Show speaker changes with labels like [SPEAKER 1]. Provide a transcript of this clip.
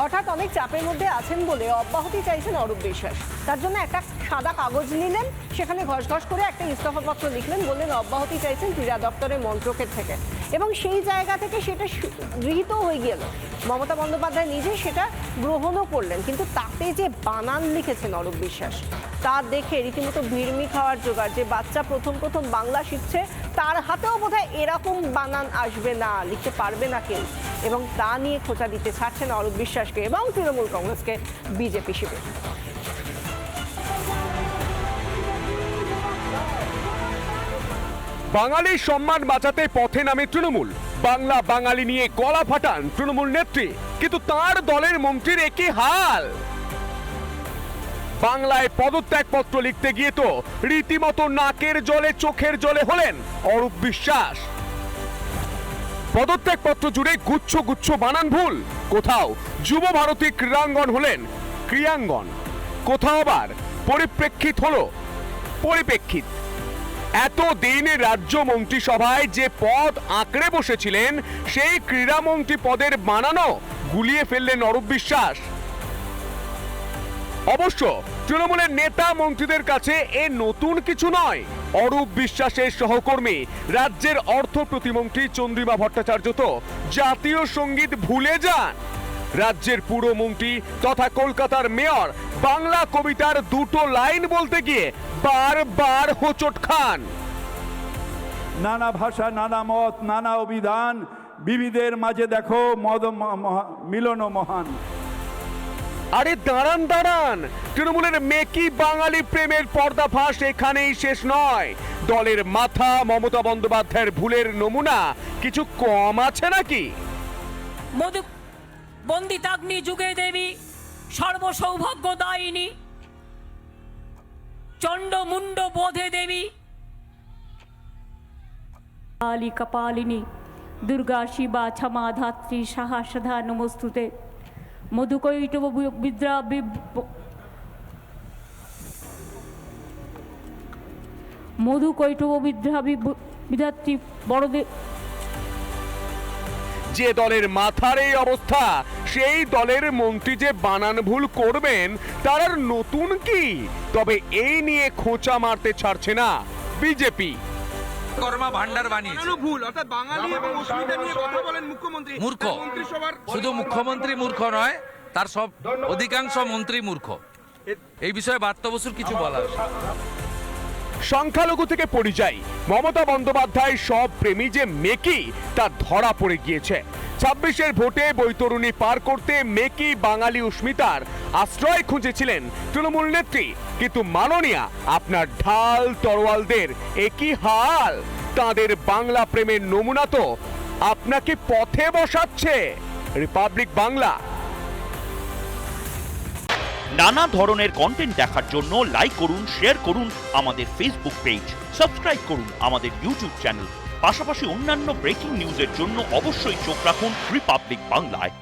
[SPEAKER 1] হঠাৎ অনেক চাপের মধ্যে আছেন বলে অব্যাহতি চাইছেন অরূপ বিশ্বাস। তার জন্য একটা সাদা কাগজ নিলেন, সেখানে ঘসঘস করে একটা ইস্তফাপত্র লিখলেন, বললেন অব্যাহতি চাইছেন ক্রীড়া দপ্তরের মন্ত্রকের থেকে। এবং সেই জায়গা থেকে সেটা গৃহীত হয়ে গেল, মমতা বন্দ্যোপাধ্যায় নিজে সেটা গ্রহণও করলেন। কিন্তু তাতে যে বানান লিখেছেন অরূপ বিশ্বাস, তা দেখে রীতিমতো ভিড়মি খাওয়ার জোগাড়। যে বাচ্চা প্রথম বাংলা শিখছে, তার হাতেও বোধহয় এরকম বানান আসবে না, লিখতে পারবে না কেউ। এবং তা নিয়ে খোঁচা দিতে ছাড়ছেন অরূপ বিশ্বাসকে এবং তৃণমূল কংগ্রেসকে বিজেপি শিবির।
[SPEAKER 2] বাঙালির সম্মান বাঁচাতে পথে নামে তৃণমূল। বাংলা বাঙালি নিয়ে গলা ফাটান তৃণমূল নেত্রী, কিন্তু তার দলের মন্ত্রীর একই হাল। বাংলায় পদত্যাগপত্র লিখতে গিয়ে তো রীতিমতো নাকের জলে চোখের জলে হলেন অরূপ বিশ্বাস। পদত্যাগপত্র জুড়ে গুচ্ছ গুচ্ছ বানান ভুল। কোথাও যুব ভারতী ক্রীড়াঙ্গন হলেন ক্রিয়াঙ্গন, কোথাও আবার পরিপ্রেক্ষিত হলো পরিপ্রেক্ষিত। এতদিন রাজ্য মন্ত্রিসভায় যে পদ আঁকড়ে বসেছিলেন, সেই ক্রীড়ামন্ত্রী পদের বানানো গুলিয়ে ফেললেন অরূপ বিশ্বাস। অবশ্য তৃণমূলের নেতা মন্ত্রীদের কাছে এ নতুন কিছু নয়। অরূপ বিশ্বাসের সহকর্মী রাজ্যের অর্থ প্রতিমন্ত্রী চন্দ্রিমা ভট্টাচার্য তো জাতীয় সঙ্গীত ভুলে যান। রাজ্যের পুরমন্ত্রী তথা কলকাতার মেয়র বাংলা কবিতার দুটো লাইন বলতে গিয়ে বারবার হোঁচট খান।
[SPEAKER 3] নানা ভাষা, নানা মত, নানা অভিধান, বিবিধের মাঝে দেখো মিলন মহান।
[SPEAKER 2] আরে দাঁড়ান দাঁড়ান, তৃণমূলের মেকি বাঙালি প্রেমের পর্দাফাঁস এখানেই শেষ নয়। দলের মাথা মমতা বন্দ্যোপাধ্যায়ের ভুলের নমুনা কিছু কম আছে নাকি?
[SPEAKER 4] মধু বন্দিতাগ্নি যুগে দেবী, সর্বসৌভাগ্য দায়িনী, চণ্ড মুন্ড বোধে দেবী, কালী কপালিনী, দুর্গা শিবা ক্ষমা ধাত্রী সাহসধা নমস্তুতে। মধুকৈটব বিদ্রা মধুকৈটব বিদ্রা বিধাত্রী বড়দেব।
[SPEAKER 2] যে দলের মাথার এই অবস্থা, সেই দলের মন্ত্রী যে বানান ভুল করবেন তার আর নতুন কি? তবে এই নিয়ে খোঁচা মারতে ছাড়ছে না বিজেপি।
[SPEAKER 5] কর্মা ভান্ডার বানিয়েছে
[SPEAKER 6] ভুল, অর্থাৎ বাঙালি এবং অস্মিতা নিয়ে কথা বলেন মুখ্যমন্ত্রী।
[SPEAKER 5] মূর্খ। শুধু মুখ্যমন্ত্রী মূর্খ নয়, তার সব অধিকাংশ মন্ত্রী মূর্খ। এই বিষয়ে বার্তা বসুর কিছু বলার।
[SPEAKER 2] সংখ্যালঘু থেকে পরিযায়ী মমতা বন্দ্যোপাধ্যায় সব প্রেমী যে মেকি তা ধরা পড়ে গিয়েছে। 26-এর ভোটে বৈতরণী পার করতে মেকি বাঙালি অস্মিতার আশ্রয় খুঁজেছিলেন তৃণমূল নেত্রী, কিন্তু মাননীয়া আপনার ঢাল তরোয়ালদের একই হাল। তাদের বাংলা প্রেমের নমুনা তো আপনাকে পথে বসাচ্ছে। রিপাবলিক বাংলা।
[SPEAKER 7] নানা ধরনের কন্টেন্ট দেখার জন্য লাইক করুন, শেয়ার করুন আমাদের ফেসবুক পেজ, সাবস্ক্রাইব করুন আমাদের ইউটিউব চ্যানেল। পাশাপাশি অন্যান্য ব্রেকিং নিউজের জন্য অবশ্যই চোখ রাখুন রিপাবলিক বাংলায়।